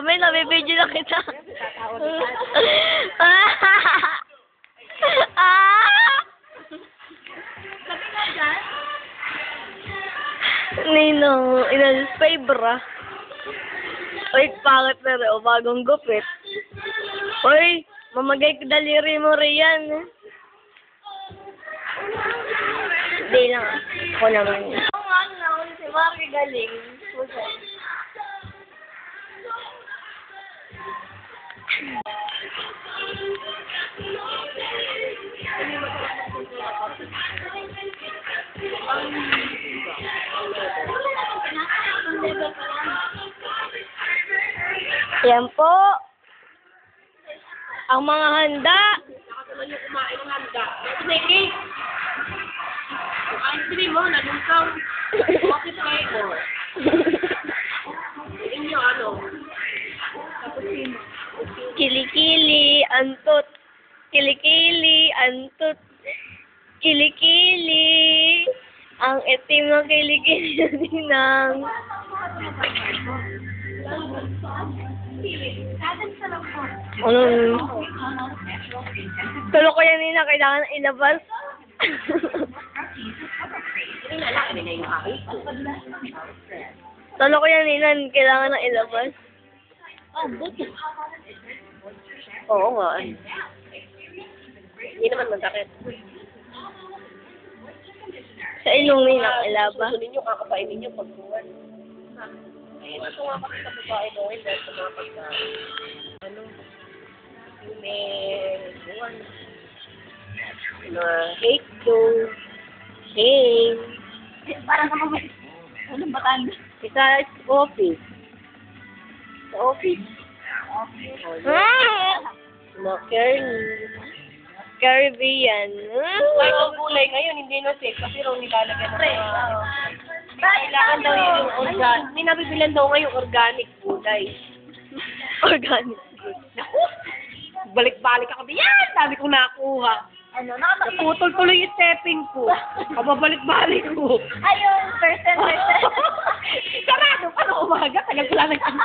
May nabibidyo na kita. Nino, inaspay bra. Uy, pangit na rin. O, bagong gupit. Uy, mamagay ka daliri mo riyan. Hindi lang. Ako naman. Oo nga, nauna si Maki galing. Yan po. Ang mga handa. Nakataman yung kumain ng handa. Snake. Ang pili mo, nalungkaw. Bakit kayo? Inyo ano? Kilikili, antot. Kilikili, antot. Kilikili. Ang itim ng kilikili na ninang. Ano? Tulo ko yan nina, kailangan ilabas. Tulo ko yan nina, kailangan na ilabas. Oo nga. Hindi naman masakit. Sa ilong nina, ilaba. Susunin nyo, kakapainin nyo pagkuhan. Ito nga kasi sa babae mo, dahil sa mga pagkain. Ano? Buwan. Cake dough. Cake. Parang naman, anong batan? Isa sa office. Sa office. No, Caribbean. Kahit ang gulay ngayon, hindi na safe kasi raw nilalagyan ng mga... Kailangan daw yung organic. May nabibilan daw ngayon organic gulay. Organic. Naku! Balik-balik ako. Yan! Sabi ko nakuha. Ano, Naputol tuloy yung stepping ko. Kababalik-balik ko. Ayun, person. Sarado pa ng umaga. Tagal ko lang